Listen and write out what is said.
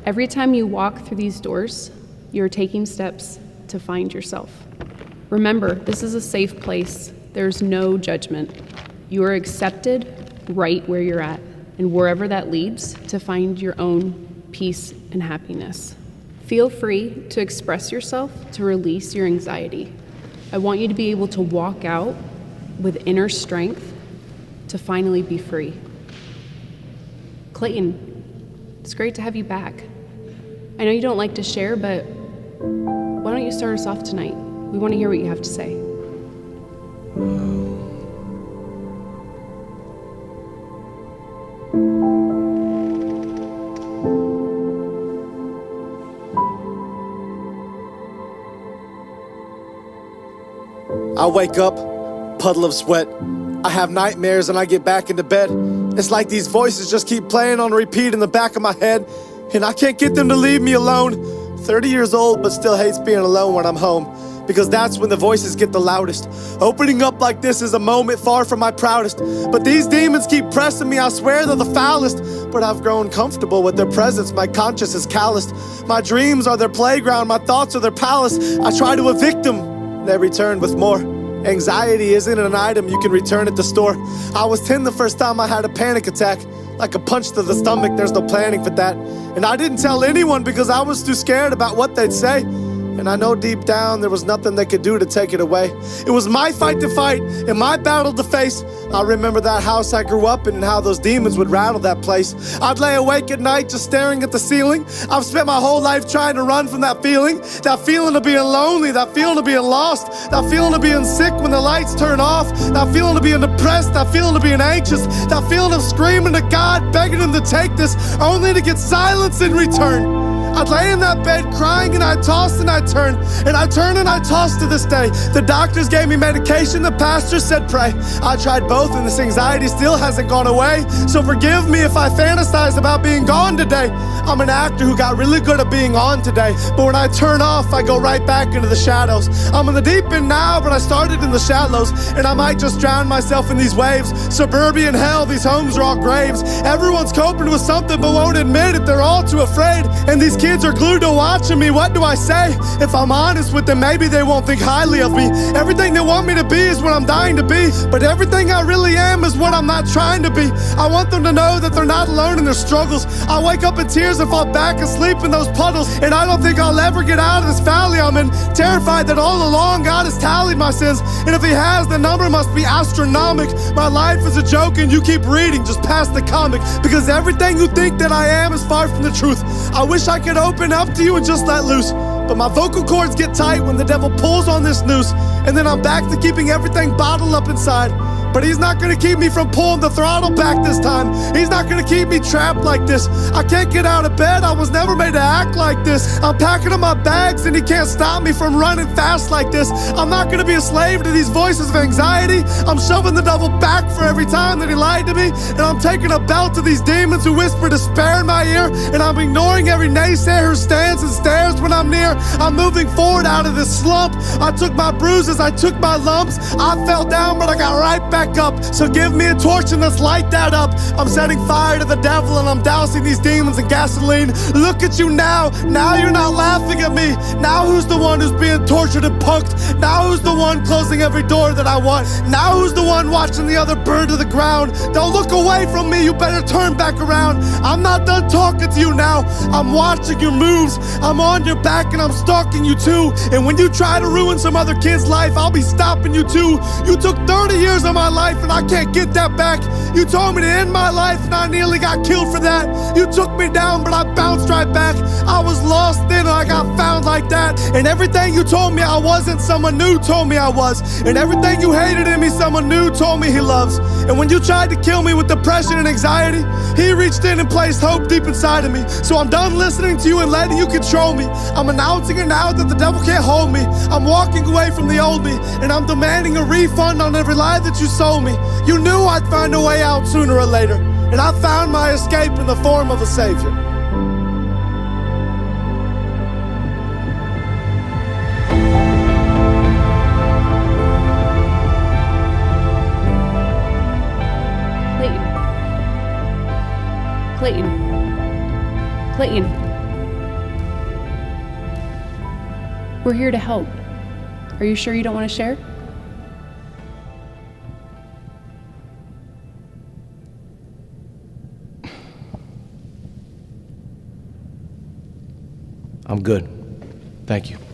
Every time you walk through these doors, you're taking steps to find yourself. Remember, this is a safe place. There's no judgment. You are accepted right where you're at, and wherever that leads, to find your own peace and happiness. Feel free to express yourself to release your anxiety. I want you to be able to walk out with inner strength to finally be free. Clayton, it's great to have you back. I know you don't like to share, but why don't you start us off tonight? We want to hear what you have to say. I wake up, puddle of sweat. I have nightmares and I get back into bed. It's like these voices just keep playing on repeat in the back of my head, and I can't get them to leave me alone. 30 years old, but still hates being alone when I'm home, because that's when the voices get the loudest. Opening up like this is a moment far from my proudest, but these demons keep pressing me. I swear they're the foulest, but I've grown comfortable with their presence. My conscience is calloused. My dreams are their playground, my thoughts are their palace. I try to evict them, they return with more. Anxiety isn't an item you can return at the store. I was 10 the first time I had a panic attack. Like a punch to the stomach, there's no planning for that. And I didn't tell anyone because I was too scared about what they'd say. And I know deep down there was nothing they could do to take it away. It was my fight to fight and my battle to face. I remember that house I grew up in and how those demons would rattle that place. I'd lay awake at night just staring at the ceiling. I've spent my whole life trying to run from that feeling of being lonely, that feeling of being lost, that feeling of being sick when the lights turn off, that feeling of being depressed, that feeling of being anxious, that feeling of screaming to God, begging him to take this, only to get silence in return. I'd lay in that bed crying and I'd toss and I'd turn, and I'd turn and I'd toss to this day. The doctors gave me medication, the pastor said pray. I tried both and this anxiety still hasn't gone away. So forgive me if I fantasize about being gone today. I'm an actor who got really good at being on today, but when I turn off, I go right back into the shadows. I'm in the deep end now, but I started in the shallows, and I might just drown myself in these waves. Suburban hell, these homes are all graves. Everyone's coping with something but won't admit it. They're all too afraid, and these kids are glued to watching me. What do I say? If I'm honest with them, maybe they won't think highly of me. Everything they want me to be is what I'm dying to be, but everything I really am is what I'm not trying to be. I want them to know that they're not alone in their struggles. I wake up in tears and fall back asleep in those puddles, and I don't think I'll ever get out of this valley I'm in. Terrified that all along God has tallied my sins, and if he has, the number must be astronomical. My life is a joke and you keep reading just past the comic, because everything you think that I am is far from the truth. I wish I could open up to you and just let loose, but my vocal cords get tight when the devil pulls on this noose, and then I'm back to keeping everything bottled up inside. But he's not gonna keep me from pulling the throttle back this time. He's not gonna keep me trapped like this. I can't get out of bed, I was never made to act like this. I'm packing up my bags and he can't stop me from running fast like this. I'm not gonna be a slave to these voices of anxiety. I'm shoving the devil back for every time that he lied to me, and I'm taking a belt to these demons who whisper despair in my ear, and I'm ignoring every naysayer who stands and stares when I'm near. I'm moving forward out of this slump. I took my bruises, I took my lumps. I fell down, but I got right back up. So give me a torch and let's light that up. I'm setting fire to the devil and I'm dousing these demons in gasoline. Look at you now. Now you're not laughing at me. Now who's the one who's being tortured and punked? Now who's the one closing every door that I want? Now who's the one watching the other burn to the ground? Don't look away from me. You better turn back around. I'm not done talking to you now. I'm watching your moves. I'm on your back and I'm stalking you too. And when you try to ruin some other kid's life, I'll be stopping you too. You took 30 years of my life and I can't get that back. You told me to end my life and I nearly got killed for that. You took me down but I bounced right back. I was lost then and I got found like that. And everything you told me I wasn't, someone new told me I was. And everything you hated in me, someone new told me he loves. And when you tried to kill me with depression and anxiety, he reached in and placed hope deep inside of me. So I'm done listening to you and letting you control me. I'm announcing it now that the devil can't hold me. I'm walking away from the old me, and I'm demanding a refund on every lie that you sold me. You knew I'd find a way out sooner or later, and I found my escape in the form of a savior. Clayton. We're here to help. Are you sure you don't want to share? I'm good. Thank you.